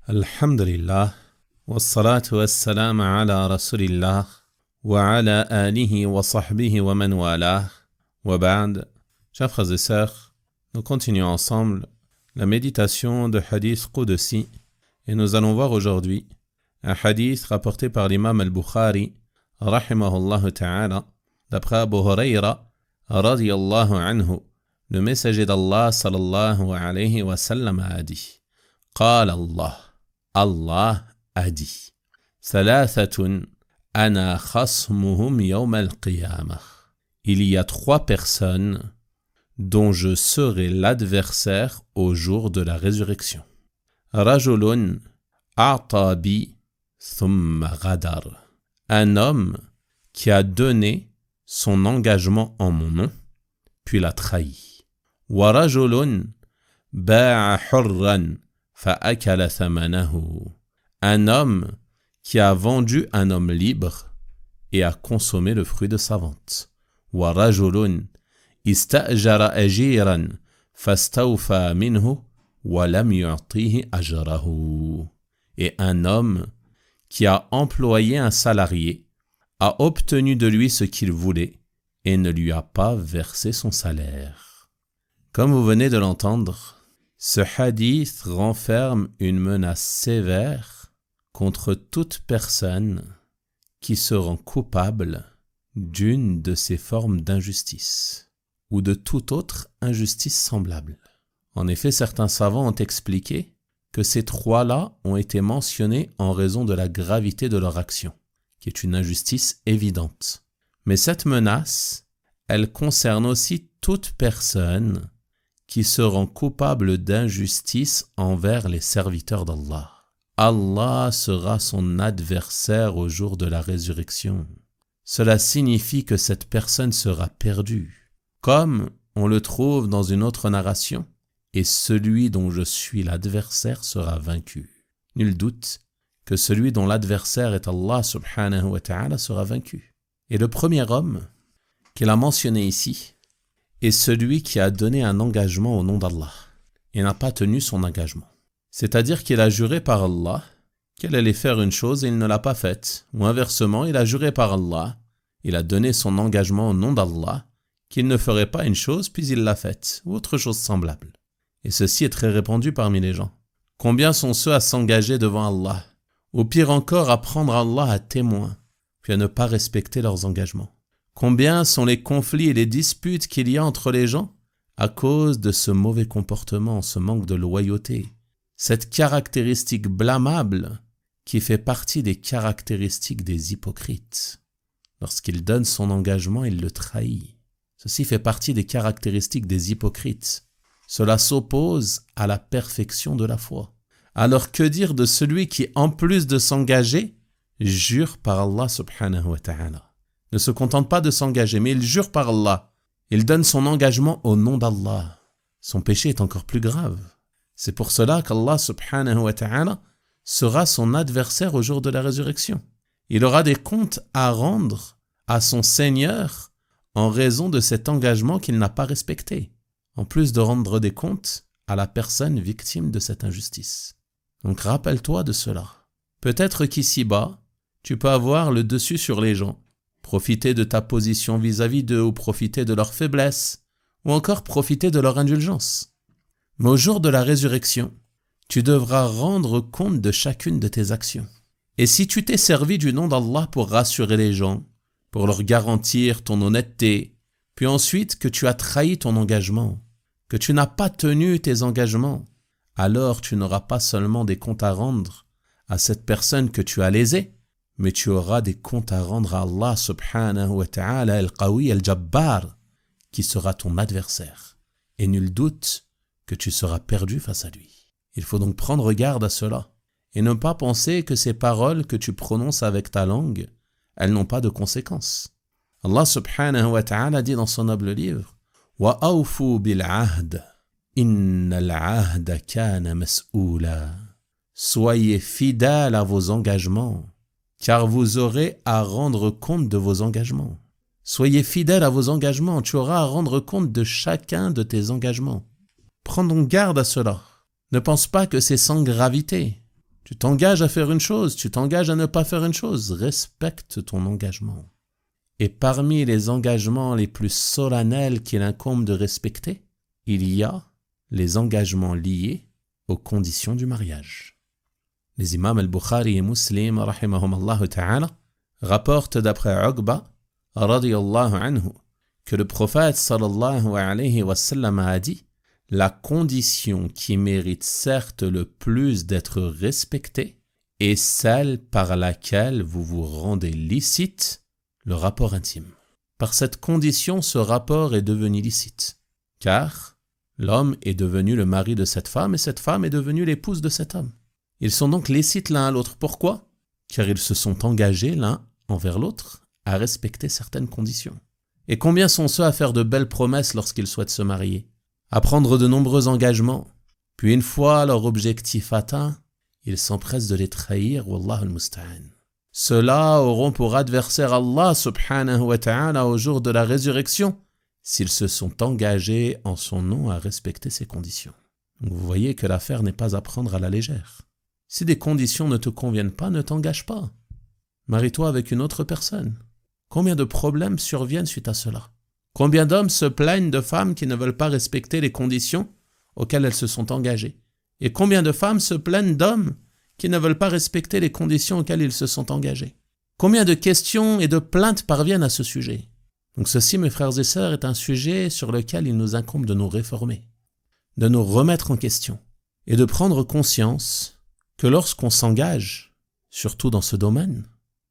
Alhamdulillah, wassalatu wassalam ala rasulillah, wa ala alihi wa sahbihi wa man walah, wa ba'd. Chers frères et sœurs, nous continuons ensemble la méditation de Hadith Qudsi et nous allons voir aujourd'hui un hadith rapporté par l'imam al-Bukhari, rahimahullah ta'ala, d'après Abu Huraira, radiyallahu anhu, le messager d'Allah sallallahu alayhi wa sallam a dit, قال الله, Allah a dit, ثلاثة أنا خصمهم يوم القيامة. Il y a 3 personnes dont je serai l'adversaire au jour de la résurrection. رجل أعطى بي ثم غدر. Un homme qui a donné son engagement en mon nom, puis l'a trahi. ورجل باع حرا فأكل ثمنه. Un homme qui a vendu un homme libre et a consommé le fruit de sa vente. ورجل استأجر أجيرا فاستوفى منه ولم يعطيه أجره. Et un homme qui a employé un salarié, a obtenu de lui ce qu'il voulait et ne lui a pas versé son salaire. Comme vous venez de l'entendre, ce hadith renferme une menace sévère contre toute personne qui se rend coupable d'une de ces formes d'injustice ou de toute autre injustice semblable. En effet, certains savants ont expliqué que ces 3-là ont été mentionnés en raison de la gravité de leur action, qui est une injustice évidente. Mais cette menace, elle concerne aussi toute personne qui se rend coupable d'injustice envers les serviteurs d'Allah. Allah sera son adversaire au jour de la résurrection. Cela signifie que cette personne sera perdue, comme on le trouve dans une autre narration, et celui dont je suis l'adversaire sera vaincu. Nul doute que celui dont l'adversaire est Allah subhanahu wa ta'ala sera vaincu. Et le premier homme qu'il a mentionné ici est celui qui a donné un engagement au nom d'Allah et n'a pas tenu son engagement. C'est-à-dire qu'il a juré par Allah qu'il allait faire une chose et il ne l'a pas faite. Ou inversement, il a juré par Allah, il a donné son engagement au nom d'Allah qu'il ne ferait pas une chose puis il l'a faite, ou autre chose semblable. Et ceci est très répandu parmi les gens. Combien sont ceux à s'engager devant Allah, ou pire encore à prendre Allah à témoin, puis à ne pas respecter leurs engagements? Combien sont les conflits et les disputes qu'il y a entre les gens à cause de ce mauvais comportement, ce manque de loyauté, cette caractéristique blâmable qui fait partie des caractéristiques des hypocrites. Lorsqu'il donne son engagement, il le trahit. Ceci fait partie des caractéristiques des hypocrites. Cela s'oppose à la perfection de la foi. Alors que dire de celui qui, en plus de s'engager, jure par Allah subhanahu wa ta'ala? Ne se contente pas de s'engager, mais il jure par Allah. Il donne son engagement au nom d'Allah. Son péché est encore plus grave. C'est pour cela qu'Allah subhanahu wa ta'ala sera son adversaire au jour de la résurrection. Il aura des comptes à rendre à son Seigneur en raison de cet engagement qu'il n'a pas respecté, en plus de rendre des comptes à la personne victime de cette injustice. Donc rappelle-toi de cela. Peut-être qu'ici-bas, tu peux avoir le dessus sur les gens, profiter de ta position vis-à-vis d'eux ou profiter de leur faiblesse ou encore profiter de leur indulgence. Mais au jour de la résurrection, tu devras rendre compte de chacune de tes actions. Et si tu t'es servi du nom d'Allah pour rassurer les gens, pour leur garantir ton honnêteté, puis ensuite que tu as trahi ton engagement, que tu n'as pas tenu tes engagements, alors tu n'auras pas seulement des comptes à rendre à cette personne que tu as lésée, mais tu auras des comptes à rendre à Allah subhanahu wa ta'ala al-Qawi al-Jabbar, qui sera ton adversaire. Et nul doute que tu seras perdu face à lui. Il faut donc prendre garde à cela, et ne pas penser que ces paroles que tu prononces avec ta langue, elles n'ont pas de conséquences. Allah subhanahu wa ta'ala dit dans son noble livre, wa awfu bil ahd, innal ahda kana mas'oula. Soyez fidèles à vos engagements, car vous aurez à rendre compte de vos engagements. Soyez fidèles à vos engagements, tu auras à rendre compte de chacun de tes engagements. Prends donc garde à cela. Ne pense pas que c'est sans gravité. Tu t'engages à faire une chose, tu t'engages à ne pas faire une chose. Respecte ton engagement. Et parmi les engagements les plus solennels qu'il incombe de respecter, il y a les engagements liés aux conditions du mariage. Les imams al-Bukhari et Muslim, rahimahumallahu ta'ala, rapportent d'après Uqba, radiyallahu anhu, que le prophète sallallahu alayhi wa sallam a dit « La condition qui mérite certes le plus d'être respectée est celle par laquelle vous vous rendez licite le rapport intime. Par cette condition, ce rapport est devenu licite, car l'homme est devenu le mari de cette femme et cette femme est devenue l'épouse de cet homme. Ils sont donc licites l'un à l'autre. Pourquoi ? Car ils se sont engagés l'un envers l'autre à respecter certaines conditions. Et combien sont ceux à faire de belles promesses lorsqu'ils souhaitent se marier, à prendre de nombreux engagements, puis une fois leur objectif atteint, ils s'empressent de les trahir, wallahu al-musta'an. Ceux-là auront pour adversaire Allah subhanahu wa ta'ala au jour de la résurrection, s'ils se sont engagés en son nom à respecter ces conditions. Donc vous voyez que l'affaire n'est pas à prendre à la légère. Si des conditions ne te conviennent pas, ne t'engage pas. Marie-toi avec une autre personne. Combien de problèmes surviennent suite à cela ? Combien d'hommes se plaignent de femmes qui ne veulent pas respecter les conditions auxquelles elles se sont engagées ? Et combien de femmes se plaignent d'hommes qui ne veulent pas respecter les conditions auxquelles ils se sont engagés ? Combien de questions et de plaintes parviennent à ce sujet ? Donc ceci, mes frères et sœurs, est un sujet sur lequel il nous incombe de nous réformer, de nous remettre en question et de prendre conscience que lorsqu'on s'engage, surtout dans ce domaine,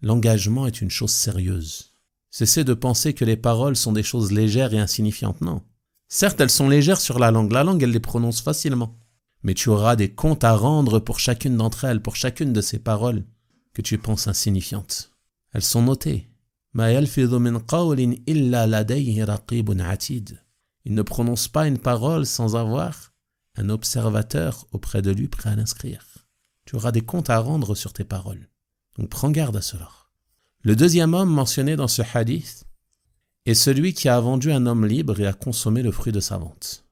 l'engagement est une chose sérieuse. Cessez de penser que les paroles sont des choses légères et insignifiantes, non. Certes, elles sont légères sur la langue, elle les prononce facilement. Mais tu auras des comptes à rendre pour chacune d'entre elles, pour chacune de ces paroles que tu penses insignifiantes. Elles sont notées. مَا يَلْفِظُ مِنْ قَوْلٍ إِلَّا لَدَيْهِ رَقِيبٌ عَتِيدٌ. Il ne prononce pas une parole sans avoir un observateur auprès de lui prêt à l'inscrire. Tu auras des comptes à rendre sur tes paroles. Donc prends garde à cela. Le deuxième homme mentionné dans ce hadith est celui qui a vendu un homme libre et a consommé le fruit de sa vente.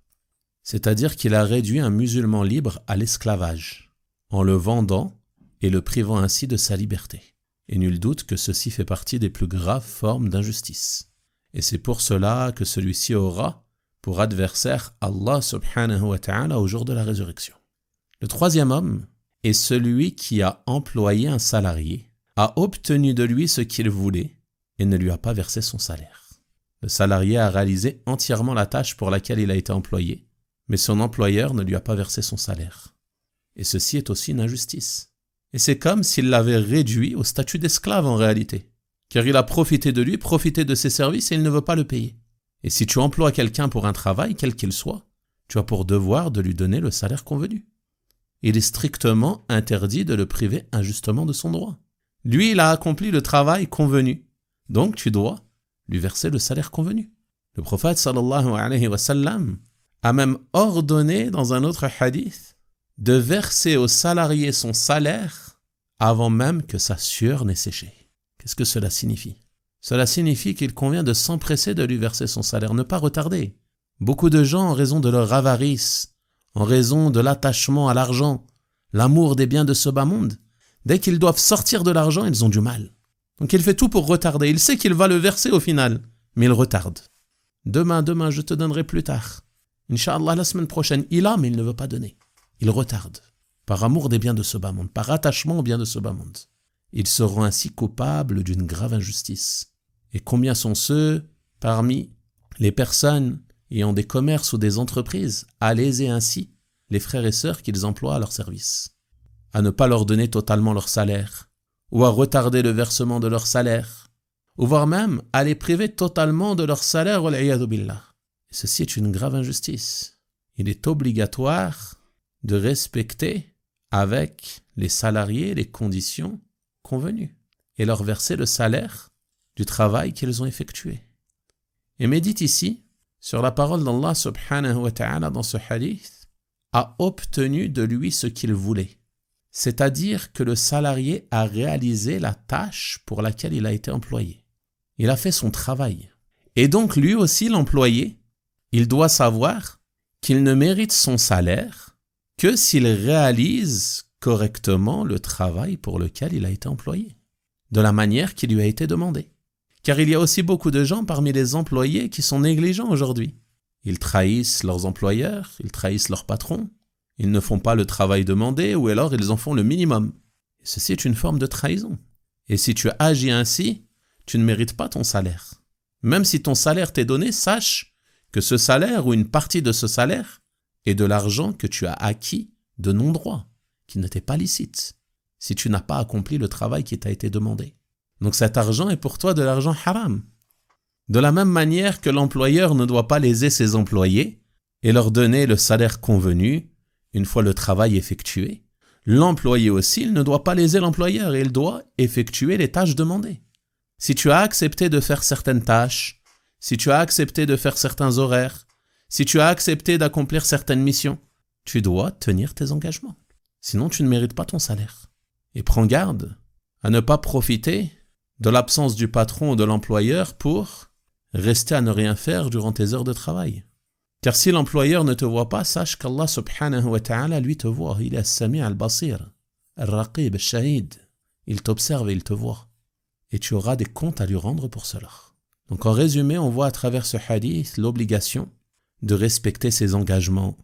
C'est-à-dire qu'il a réduit un musulman libre à l'esclavage, en le vendant et le privant ainsi de sa liberté. Et nul doute que ceci fait partie des plus graves formes d'injustice. Et c'est pour cela que celui-ci aura pour adversaire Allah subhanahu wa ta'ala au jour de la résurrection. Le troisième homme est celui qui a employé un salarié, a obtenu de lui ce qu'il voulait et ne lui a pas versé son salaire. Le salarié a réalisé entièrement la tâche pour laquelle il a été employé, mais son employeur ne lui a pas versé son salaire. Et ceci est aussi une injustice. Et c'est comme s'il l'avait réduit au statut d'esclave en réalité, car il a profité de lui, profité de ses services et il ne veut pas le payer. Et si tu emploies quelqu'un pour un travail, quel qu'il soit, tu as pour devoir de lui donner le salaire convenu. Il est strictement interdit de le priver injustement de son droit. Lui, il a accompli le travail convenu. Donc, tu dois lui verser le salaire convenu. Le prophète sallallahu alayhi wa sallam a même ordonné dans un autre hadith de verser au salarié son salaire avant même que sa sueur n'ait séché. Qu'est-ce que cela signifie ? Cela signifie qu'il convient de s'empresser de lui verser son salaire, ne pas retarder. Beaucoup de gens, en raison de leur avarice, en raison de l'attachement à l'argent, l'amour des biens de ce bas monde, dès qu'ils doivent sortir de l'argent, ils ont du mal. Donc il fait tout pour retarder. Il sait qu'il va le verser au final, mais il retarde. Demain, je te donnerai plus tard. Inch'Allah, la semaine prochaine. Il a, mais il ne veut pas donner. Il retarde. Par amour des biens de ce bas monde, par attachement aux biens de ce bas monde. Ils seront ainsi coupables d'une grave injustice. Et combien sont ceux, parmi les personnes ayant des commerces ou des entreprises, à léser ainsi les frères et sœurs qu'ils emploient à leur service, à ne pas leur donner totalement leur salaire, ou à retarder le versement de leur salaire, ou voire même à les priver totalement de leur salaire, wal-'iyadhu billah. Et ceci est une grave injustice. Il est obligatoire de respecter avec les salariés les conditions convenues et leur verser le salaire du travail qu'ils ont effectué. Et médite ici sur la parole d'Allah subhanahu wa ta'ala dans ce hadith, a obtenu de lui ce qu'il voulait. C'est-à-dire que le salarié a réalisé la tâche pour laquelle il a été employé. Il a fait son travail. Et donc lui aussi, l'employé, il doit savoir qu'il ne mérite son salaire que s'il réalise correctement le travail pour lequel il a été employé, de la manière qui lui a été demandée. Car il y a aussi beaucoup de gens parmi les employés qui sont négligents aujourd'hui. Ils trahissent leurs employeurs, ils trahissent leurs patrons, ils ne font pas le travail demandé ou alors ils en font le minimum. Et ceci est une forme de trahison. Et si tu agis ainsi, tu ne mérites pas ton salaire. Même si ton salaire t'est donné, sache que ce salaire ou une partie de ce salaire est de l'argent que tu as acquis de non-droit, qui ne t'est pas licite, si tu n'as pas accompli le travail qui t'a été demandé. Donc cet argent est pour toi de l'argent haram. De la même manière que l'employeur ne doit pas léser ses employés et leur donner le salaire convenu une fois le travail effectué, l'employé aussi, il ne doit pas léser l'employeur et il doit effectuer les tâches demandées. Si tu as accepté de faire certaines tâches, si tu as accepté de faire certains horaires, si tu as accepté d'accomplir certaines missions, tu dois tenir tes engagements. Sinon, tu ne mérites pas ton salaire. Et prends garde à ne pas profiter de l'absence du patron ou de l'employeur pour rester à ne rien faire durant tes heures de travail. Car si l'employeur ne te voit pas, sache qu'Allah subhanahu wa ta'ala, lui, te voit. Il est as-sami' al-basir, al-raqib, al-shahid. Il t'observe et il te voit. Et tu auras des comptes à lui rendre pour cela. Donc en résumé, on voit à travers ce hadith l'obligation de respecter ses engagements,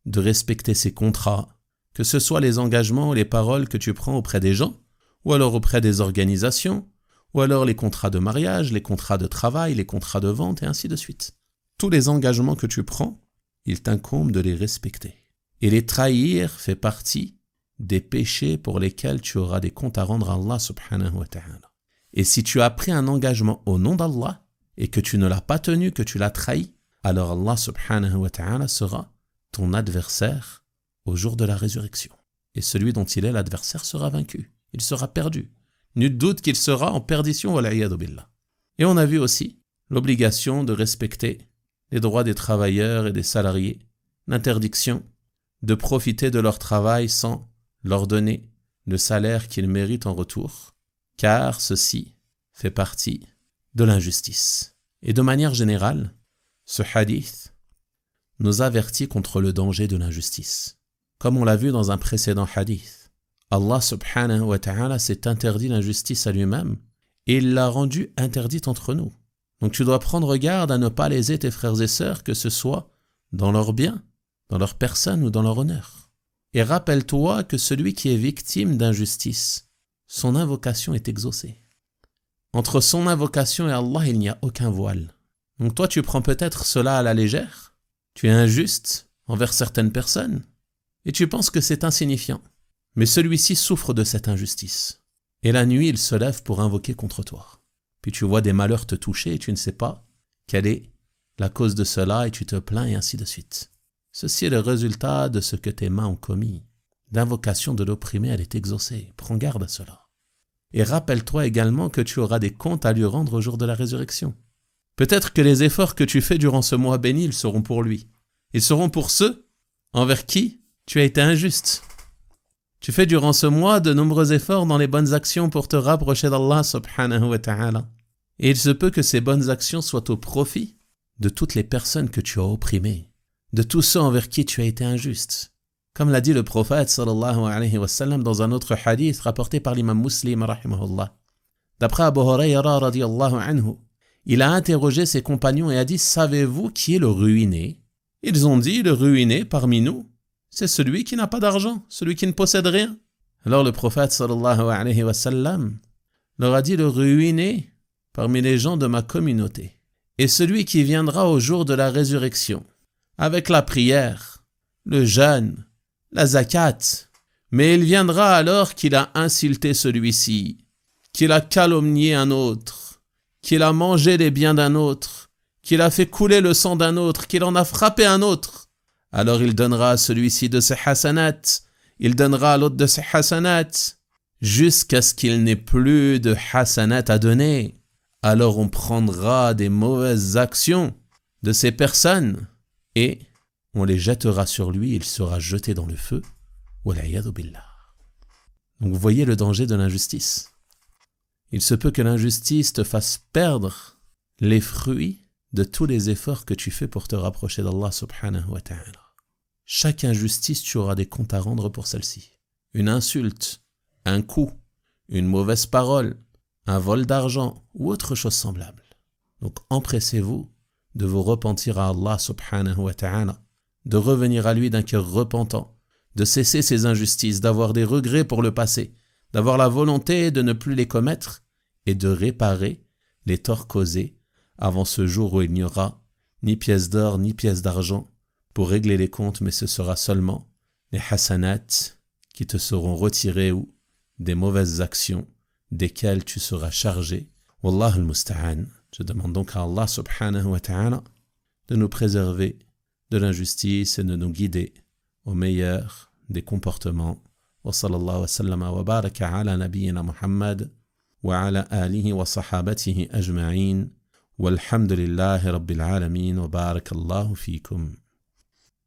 de respecter ses contrats, que ce soit les engagements ou les paroles que tu prends auprès des gens, ou alors auprès des organisations, ou alors les contrats de mariage, les contrats de travail, les contrats de vente, et ainsi de suite. Tous les engagements que tu prends, il t'incombe de les respecter. Et les trahir fait partie des péchés pour lesquels tu auras des comptes à rendre à Allah subhanahu wa ta'ala. Et si tu as pris un engagement au nom d'Allah, et que tu ne l'as pas tenu, que tu l'as trahi, alors Allah subhanahu wa ta'ala sera ton adversaire au jour de la résurrection. Et celui dont il est l'adversaire sera vaincu. Il sera perdu. Nul doute qu'il sera en perdition, wal'iyadu billah. Et on a vu aussi l'obligation de respecter les droits des travailleurs et des salariés, l'interdiction de profiter de leur travail sans leur donner le salaire qu'ils méritent en retour, car ceci fait partie de l'injustice. Et de manière générale, ce hadith nous avertit contre le danger de l'injustice. Comme on l'a vu dans un précédent hadith, Allah subhanahu wa ta'ala s'est interdit l'injustice à lui-même et il l'a rendue interdite entre nous. Donc tu dois prendre garde à ne pas léser tes frères et sœurs, que ce soit dans leur bien, dans leur personne ou dans leur honneur. Et rappelle-toi que celui qui est victime d'injustice, son invocation est exaucée. Entre son invocation et Allah, il n'y a aucun voile. Donc toi, tu prends peut-être cela à la légère, tu es injuste envers certaines personnes, et tu penses que c'est insignifiant. Mais celui-ci souffre de cette injustice. Et la nuit, il se lève pour invoquer contre toi. Puis tu vois des malheurs te toucher et tu ne sais pas quelle est la cause de cela et tu te plains et ainsi de suite. Ceci est le résultat de ce que tes mains ont commis. L'invocation de l'opprimé, elle est exaucée. Prends garde à cela. Et rappelle-toi également que tu auras des comptes à lui rendre au jour de la résurrection. Peut-être que les efforts que tu fais durant ce mois béni, ils seront pour lui. Ils seront pour ceux envers qui tu as été injuste. Tu fais durant ce mois de nombreux efforts dans les bonnes actions pour te rapprocher d'Allah subhanahu wa ta'ala. Et il se peut que ces bonnes actions soient au profit de toutes les personnes que tu as opprimées, de tous ceux envers qui tu as été injuste. Comme l'a dit le prophète sallallahu alayhi wa sallam dans un autre hadith rapporté par l'imam Muslim rahimahullah. D'après Abu Hurayra radiyallahu anhu, il a interrogé ses compagnons et a dit « Savez-vous qui est le ruiné ?» Ils ont dit « Le ruiné parmi nous, c'est celui qui n'a pas d'argent, celui qui ne possède rien. » Alors le prophète sallallahu alayhi wa sallam leur a dit « Le ruiné parmi les gens de ma communauté est celui qui viendra au jour de la résurrection avec la prière, le jeûne, la zakat, mais il viendra alors qu'il a insulté celui-ci, qu'il a calomnié un autre, qu'il a mangé les biens d'un autre, qu'il a fait couler le sang d'un autre, qu'il en a frappé un autre. Alors il donnera à celui-ci de ses hasanat, il donnera à l'autre de ses hasanat, jusqu'à ce qu'il n'ait plus de hasanat à donner. Alors on prendra des mauvaises actions de ces personnes et on les jettera sur lui, il sera jeté dans le feu. Wal'iyadu billah. Donc vous voyez le danger de l'injustice. Il se peut que l'injustice te fasse perdre les fruits de tous les efforts que tu fais pour te rapprocher d'Allah subhanahu wa ta'ala. Chaque injustice, tu auras des comptes à rendre pour celle-ci. une insulte, un coup, une mauvaise parole, un vol d'argent ou autre chose semblable. Donc empressez-vous de vous repentir à Allah subhanahu wa ta'ala, de revenir à lui d'un cœur repentant, de cesser ces injustices, d'avoir des regrets pour le passé, d'avoir la volonté de ne plus les commettre et de réparer les torts causés avant ce jour où il n'y aura ni pièce d'or ni pièce d'argent pour régler les comptes, mais ce sera seulement les hasanats qui te seront retirés ou des mauvaises actions desquelles tu seras chargé. Wallah al-musta'an. Je demande donc à Allah subhanahu wa ta'ala de nous préserver de l'injustice et de nous guider au meilleur des comportements. Wa sallallahu wa sallama wa baraka ala nabiyyina Muhammad wa ala alihi wa sahabatihi ajma'in. Walhamdulillahi rabbil alamin wa barakallahu fikum.